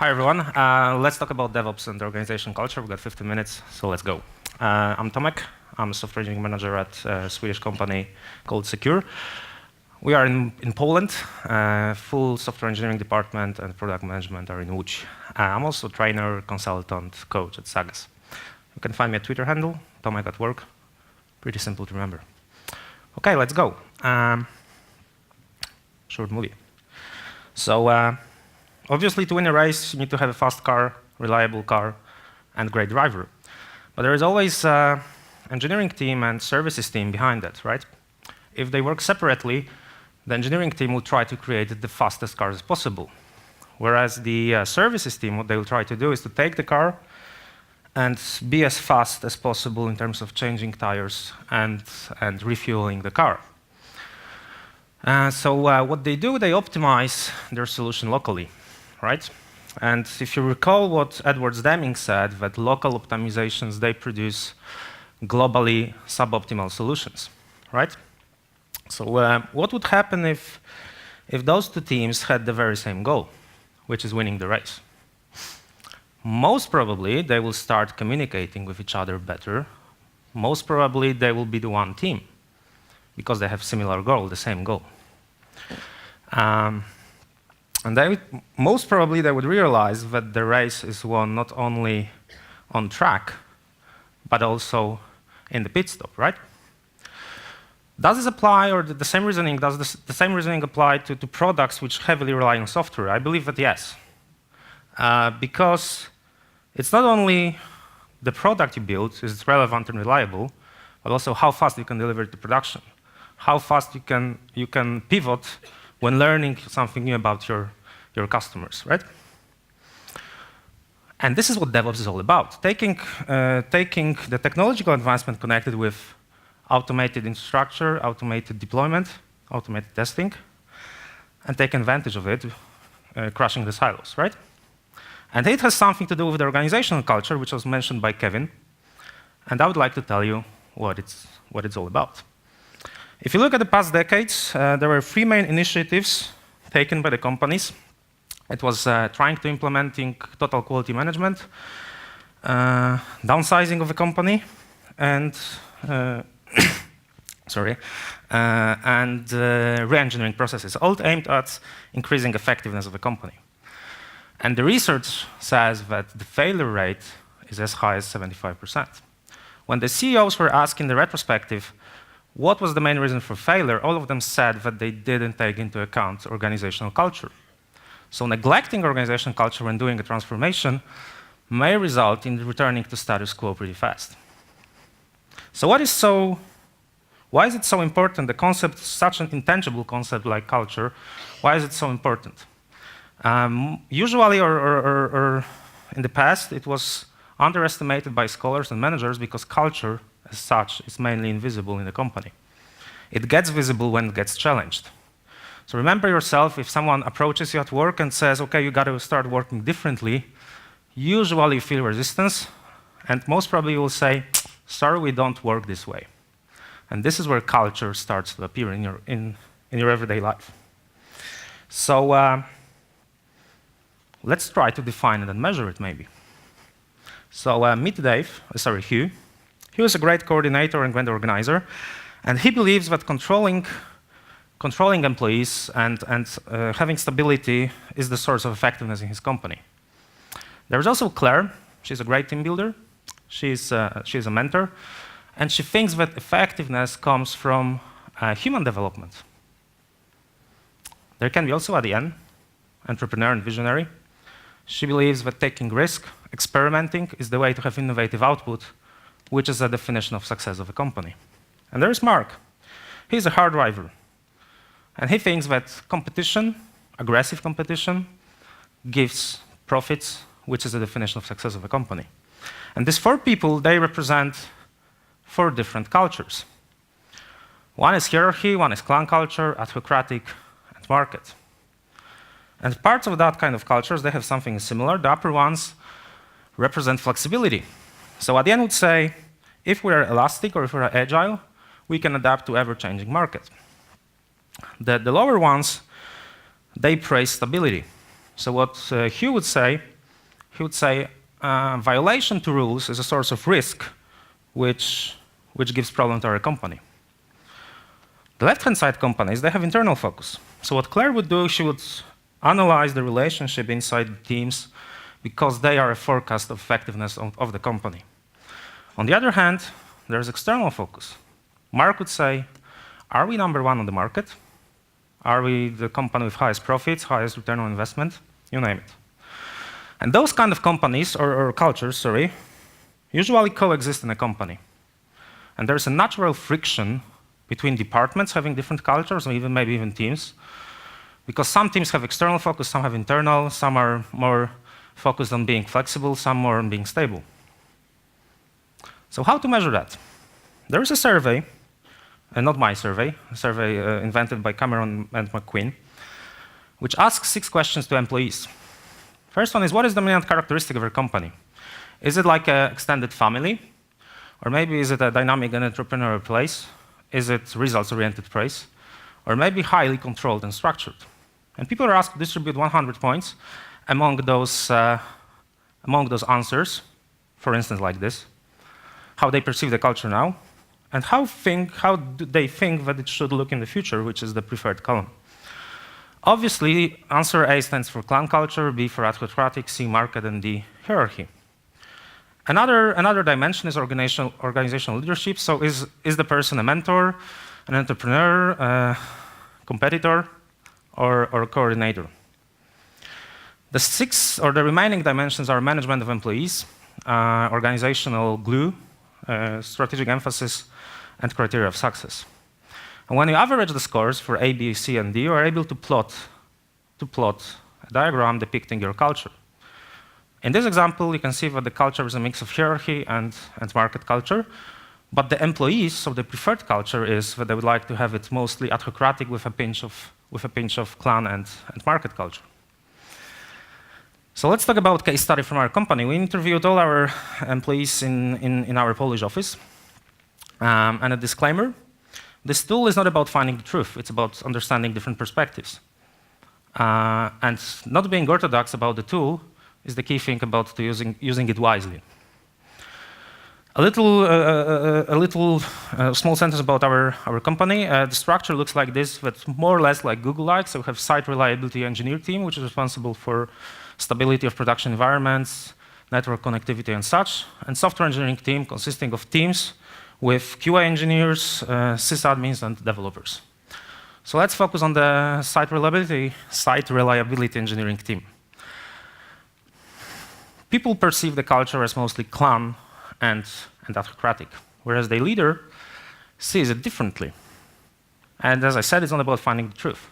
Hi, everyone. Let's talk about DevOps and organization culture. We've got 15 minutes, so let's go. I'm Tomek. I'm a software engineering manager at a Swedish company called Secure. We are in Poland. Full software engineering department and product management are in Łódź. I'm also a trainer, consultant, coach at Sagas. You can find me at Twitter handle, Tomek at work. Pretty simple to remember. OK, let's go. Short movie. So obviously, to win a race, you need to have a fast car, reliable car, and great driver. But there is always an engineering team and services team behind that, right? If they work separately, the engineering team will try to create the fastest cars possible. Whereas the services team, what they will try to do is to take the car and be as fast as possible in terms of changing tires and refueling the car. So what they do, they optimize their solution locally, right? And if you recall what Edward Deming said, that local optimizations, they produce globally suboptimal solutions, right? So what would happen if those two teams had the very same goal, which is winning the race? Most probably, they will start communicating with each other better. Most probably, they will be the one team, because they have similar goal, the same goal. And most probably, they would realize that the race is won not only on track, but also in the pit stop, right? Does this apply, or the same reasoning, does the same reasoning apply to products which heavily rely on software? I believe that yes. Because it's not only the product you build is relevant and reliable, but also how fast you can deliver it to production, how fast you can pivot when learning something new about your customers, right? And this is what DevOps is all about, taking the technological advancement connected with automated infrastructure, automated deployment, automated testing, and take advantage of it, crushing the silos, right? And it has something to do with the organizational culture, which was mentioned by Kevin. And I would like to tell you what it's all about. If you look at the past decades, there were three main initiatives taken by the companies. It was trying to implementing total quality management, downsizing of a company, and re-engineering processes, all aimed at increasing effectiveness of a company. And the research says that the failure rate is as high as 75%. When the CEOs were asked in the retrospective what was the main reason for failure, all of them said that they didn't take into account organizational culture. So neglecting organizational culture when doing a transformation may result in returning to status quo pretty fast. So why is it so important, the concept, such an intangible concept like culture, why is it so important? Usually, or in the past, it was underestimated by scholars and managers because culture, as such, is mainly invisible in the company. It gets visible when it gets challenged. So remember yourself, if someone approaches you at work and says, OK, you got to start working differently, usually you feel resistance, and most probably you will say, sorry, we don't work this way. And this is where culture starts to appear in your everyday life. So let's try to define it and measure it, maybe. So meet Hugh. He was a great coordinator and great organizer, and he believes that controlling employees and having stability is the source of effectiveness in his company. There's also Claire. She's a great team builder. She's a mentor, and she thinks that effectiveness comes from human development. There can be also, at the end, entrepreneur and visionary. She believes that taking risk, experimenting, is the way to have innovative output, which is the definition of success of a company. And there's Mark. He's a hard driver. And he thinks that competition, aggressive competition, gives profits, which is the definition of success of a company. And these four people, they represent four different cultures. One is hierarchy, one is clan culture, autocratic, and market. And parts of that kind of cultures, they have something similar. The upper ones represent flexibility. So at the end, would say, if we are elastic or if we are agile, we can adapt to ever-changing market. The lower ones, they praise stability. So what Hugh would say he would say violation to rules is a source of risk, which gives problem to our company. The left-hand side companies, they have internal focus. So what Claire would do, she would analyze the relationship inside the teams because they are a forecast of effectiveness of the company. On the other hand, there's external focus. Mark would say, are we number one on the market? Are we the company with highest profits, highest return on investment? You name it. And those kind of companies, or cultures, sorry, usually coexist in a company. And there's a natural friction between departments having different cultures, or maybe even teams, because some teams have external focus, some have internal, some are more focused on being flexible, some more on being stable. So how to measure that? There is a survey, not my survey, a survey invented by Cameron and McQueen, which asks 6 questions to employees. First one is, what is the dominant characteristic of your company? Is it like an extended family? Or maybe is it a dynamic and entrepreneurial place? Is it results-oriented place? Or maybe highly controlled and structured? And people are asked to distribute 100 points among those answers, for instance, like this, how they perceive the culture now, and how do they think that it should look in the future, which is the preferred column. Obviously, answer A stands for clan culture, B for autocratic, C market, and D hierarchy. Another dimension is organizational leadership. So is the person a mentor, an entrepreneur, a competitor, or a coordinator? The remaining dimensions are management of employees, organizational glue, strategic emphasis, and criteria of success. And when you average the scores for A, B, C, and D, you are able to plot a diagram depicting your culture. In this example, you can see that the culture is a mix of hierarchy and market culture, but the employees, so the preferred culture is that they would like to have it mostly autocratic with a pinch of clan and market culture. So let's talk about case study from our company. We interviewed all our employees in our Polish office. And a disclaimer, this tool is not about finding the truth, it's about understanding different perspectives. And not being orthodox about the tool is the key thing about using it wisely. A little small sentence about our company. The structure looks like this, but more or less like Google-like. So we have site reliability engineer team, which is responsible for stability of production environments, network connectivity and such, and software engineering team consisting of teams with QA engineers, sysadmins, and developers. So let's focus on the site reliability engineering team. People perceive the culture as mostly clan and autocratic, whereas the leader sees it differently. And as I said, it's not about finding the truth.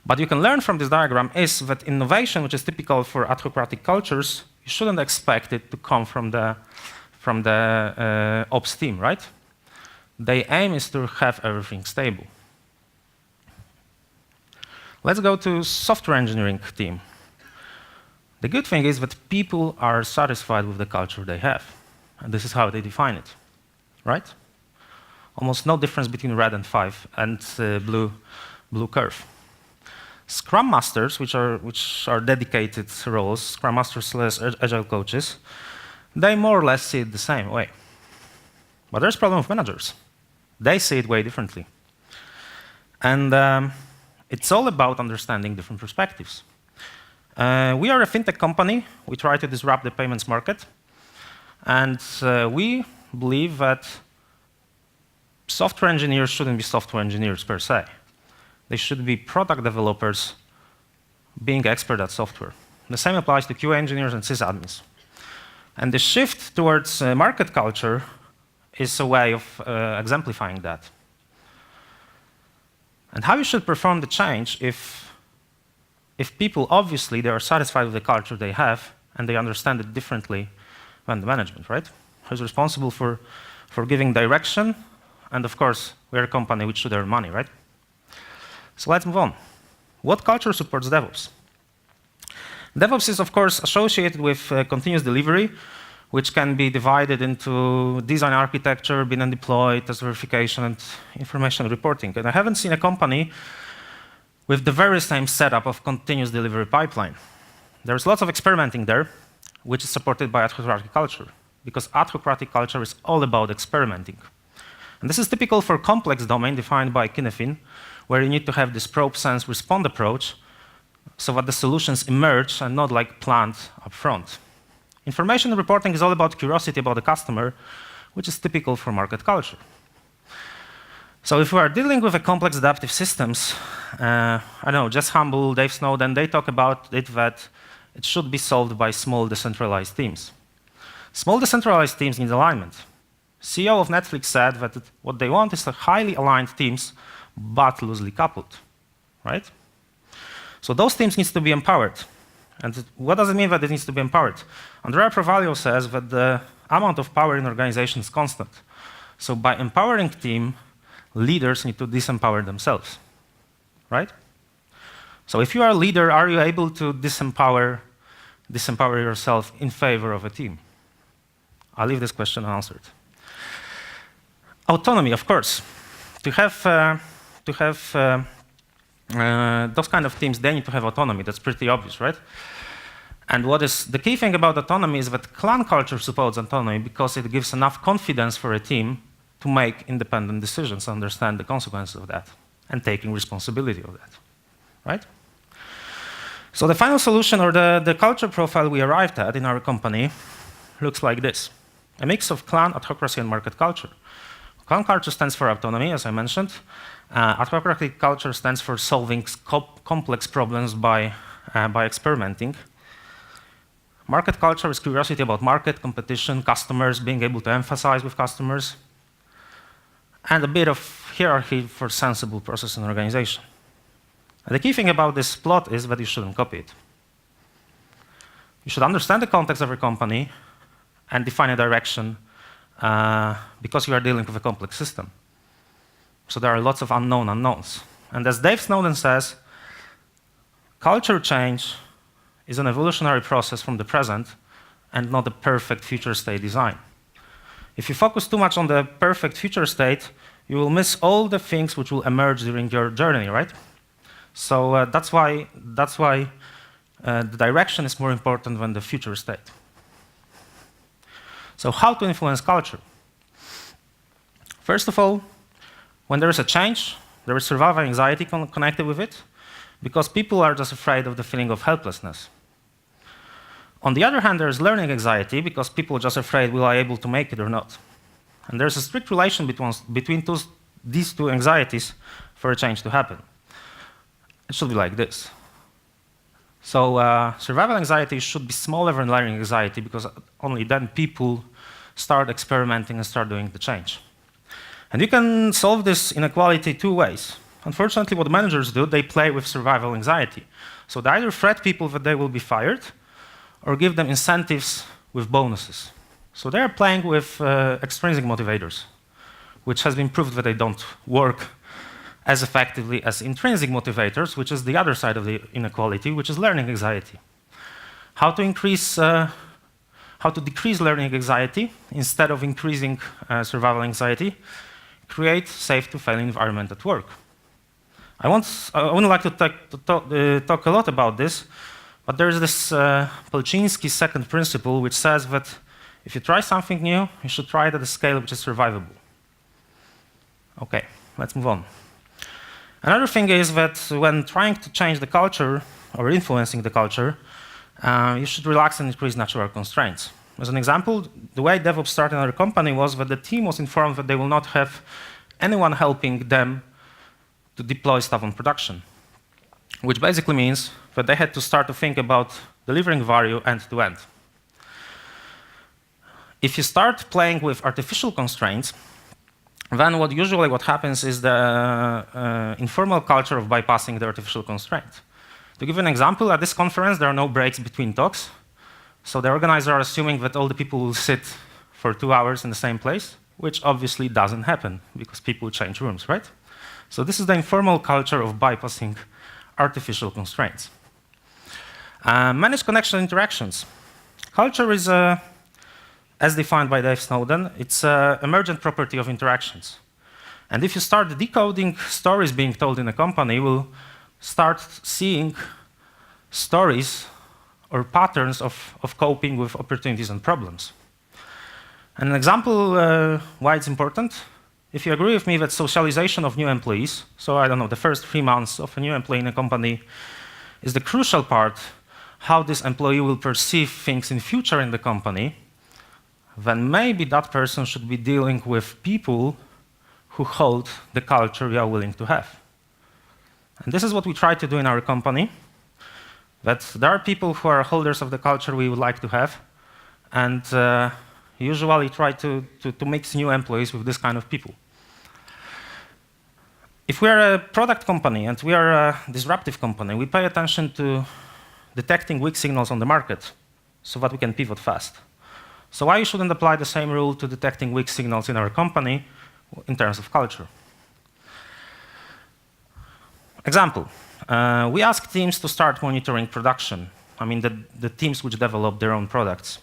But you can learn from this diagram is that innovation, which is typical for autocratic cultures, you shouldn't expect it to come from the ops team, right? The aim is to have everything stable. Let's go to software engineering team. The good thing is that people are satisfied with the culture they have. And this is how they define it, right? Almost no difference between red and 5 and blue curve. Scrum Masters, which are dedicated roles, Scrum Masters / Agile coaches, they more or less see it the same way. But there's a problem with managers. They see it way differently. And it's all about understanding different perspectives. We are a fintech company. We try to disrupt the payments market. And we believe that software engineers shouldn't be software engineers per se. They should be product developers being expert at software. The same applies to QA engineers and sysadmins. And the shift towards market culture is a way of exemplifying that. And how you should perform the change if people, obviously, they are satisfied with the culture they have and they understand it differently than the management, right? Who's responsible for giving direction? And of course, we're a company which should earn money, right? So let's move on. What culture supports DevOps? DevOps is, of course, associated with continuous delivery, which can be divided into design architecture, build and deploy, test verification, and information reporting. And I haven't seen a company with the very same setup of continuous delivery pipeline. There's lots of experimenting there. which is supported by autocratic culture, because autocratic culture is all about experimenting. And this is typical for complex domain defined by Kinefin, where you need to have this probe, sense, respond approach so that the solutions emerge and not like planned up front. Information reporting is all about curiosity about the customer, which is typical for market culture. So if we are dealing with a complex adaptive systems, I don't know, Jess Humble, Dave Snowden, they talk about it that it should be solved by small decentralized teams. Small decentralized teams need alignment. CEO of Netflix said that what they want is highly aligned teams, but loosely coupled, right? So those teams need to be empowered. And what does it mean that it needs to be empowered? Andrea Provalio says that the amount of power in an organization is constant. So by empowering team, leaders need to disempower themselves, right? So if you are a leader, are you able to disempower yourself in favor of a team? I'll leave this question unanswered. Autonomy, of course. To have those kind of teams, they need to have autonomy. That's pretty obvious, right? And what is the key thing about autonomy is that clan culture supports autonomy because it gives enough confidence for a team to make independent decisions, understand the consequences of that, and taking responsibility of that, right? So the final solution, or the culture profile we arrived at in our company, looks like this. A mix of clan, autocracy, and market culture. Clan culture stands for autonomy, as I mentioned. Autocratic culture stands for solving complex problems by experimenting. Market culture is curiosity about market, competition, customers, being able to emphasize with customers, and a bit of hierarchy for sensible process and organization. And the key thing about this plot is that you shouldn't copy it. You should understand the context of your company and define a direction because you are dealing with a complex system. So there are lots of unknowns. And as Dave Snowden says, culture change is an evolutionary process from the present and not a perfect future state design. If you focus too much on the perfect future state, you will miss all the things which will emerge during your journey, right? So that's why the direction is more important than the future state. So how to influence culture? First of all, when there is a change, there is survival anxiety connected with it, because people are just afraid of the feeling of helplessness. On the other hand, there is learning anxiety, because people are just afraid, will I be able to make it or not? And there's a strict relation between these two anxieties for a change to happen. It should be like this. So survival anxiety should be smaller than learning anxiety, because only then people start experimenting and start doing the change. And you can solve this inequality two ways. Unfortunately, what managers do, they play with survival anxiety. So they either threat people that they will be fired, or give them incentives with bonuses. So they are playing with extrinsic motivators, which has been proved that they don't work as effectively as intrinsic motivators, which is the other side of the inequality, which is learning anxiety. How to decrease learning anxiety instead of increasing survival anxiety? Create safe-to-fail environment at work. I wouldn't like to talk a lot about this, but there's this Polchinski's second principle, which says that if you try something new, you should try it at a scale which is survivable. Okay, let's move on. Another thing is that when trying to change the culture or influencing the culture, you should relax and increase natural constraints. As an example, the way DevOps started in our company was that the team was informed that they will not have anyone helping them to deploy stuff on production, which basically means that they had to start to think about delivering value end to end. If you start playing with artificial constraints, then what happens is the informal culture of bypassing the artificial constraint. To give an example, at this conference, there are no breaks between talks. So the organizers are assuming that all the people will sit for 2 hours in the same place, which obviously doesn't happen because people change rooms, right? So this is the informal culture of bypassing artificial constraints. Manage connection interactions. Culture is, as defined by Dave Snowden, it's an emergent property of interactions. And if you start decoding stories being told in a company, you will start seeing stories or patterns of coping with opportunities and problems. And an example why it's important, if you agree with me that socialization of new employees, so I don't know, the first 3 months of a new employee in a company is the crucial part, how this employee will perceive things in future in the company, then maybe that person should be dealing with people who hold the culture we are willing to have. And this is what we try to do in our company, that there are people who are holders of the culture we would like to have, and usually try to mix new employees with this kind of people. If we are a product company and we are a disruptive company, we pay attention to detecting weak signals on the market so that we can pivot fast. So why you shouldn't apply the same rule to detecting weak signals in our company in terms of culture? Example, we ask teams to start monitoring production. I mean, the teams which develop their own products.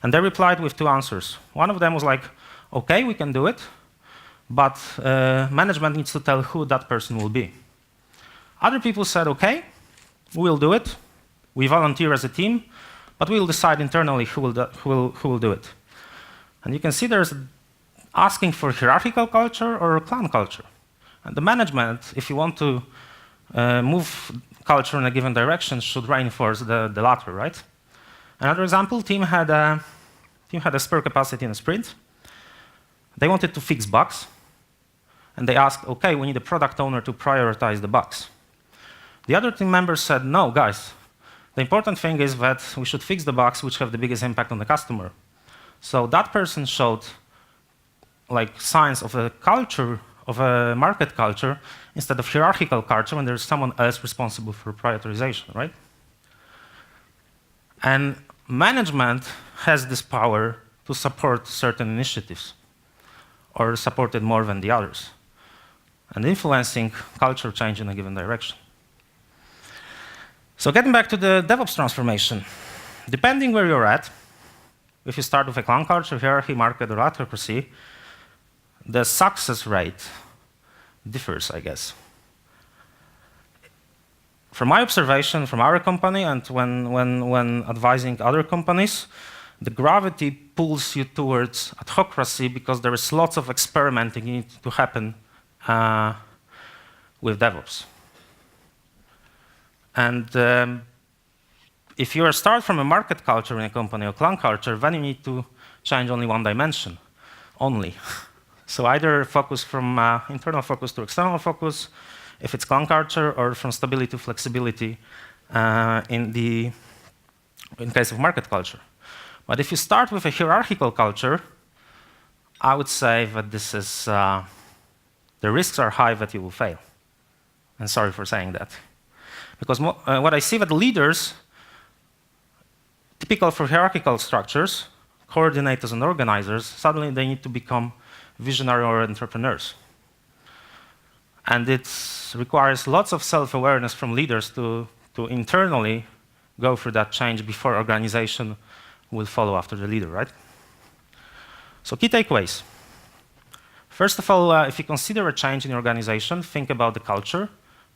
And they replied with 2 answers. One of them was like, OK, we can do it, but management needs to tell who that person will be. Other people said, OK, we'll do it. We volunteer as a team, but we'll decide internally who will do it. And you can see there's asking for hierarchical culture or clan culture. And the management, if you want to move culture in a given direction, should reinforce the latter, right? Another example, team had a spare capacity in a sprint. They wanted to fix bugs, and they asked, OK, we need a product owner to prioritize the bugs. The other team members said, no, guys, the important thing is that we should fix the bugs which have the biggest impact on the customer. So that person showed like signs of a culture, of a market culture, instead of hierarchical culture when there's someone else responsible for prioritization, right? And management has this power to support certain initiatives, or support it more than the others, and influencing culture change in a given direction. So getting back to the DevOps transformation, depending where you're at, if you start with a clan culture, hierarchy, market, or autocracy, the success rate differs, I guess. From my observation, from our company, and when advising other companies, the gravity pulls you towards autocracy because there is lots of experimenting need to happen with DevOps. And if you start from a market culture in a company or clan culture, then you need to change only one dimension, only. So either focus from internal focus to external focus, if it's clan culture, or from stability to flexibility in case of market culture. But if you start with a hierarchical culture, I would say that this is, the risks are high that you will fail. And sorry for saying that. Because what I see that leaders, typical for hierarchical structures, coordinators and organizers, suddenly they need to become visionary or entrepreneurs. And it requires lots of self-awareness from leaders to internally go through that change before organization will follow after the leader, right? So key takeaways. First of all, if you consider a change in your organization, think about the culture,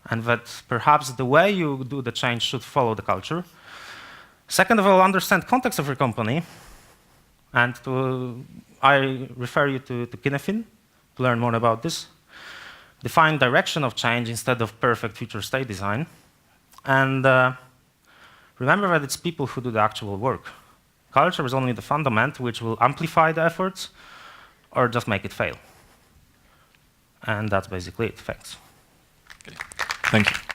and that perhaps the way you do the change should follow the culture. Second of all, understand context of your company, and I refer you to Kinefin to learn more about this. Define direction of change instead of perfect future state design. And remember that it's people who do the actual work. Culture is only the fundament which will amplify the efforts or just make it fail. And that's basically it. Thanks. Okay. Thank you.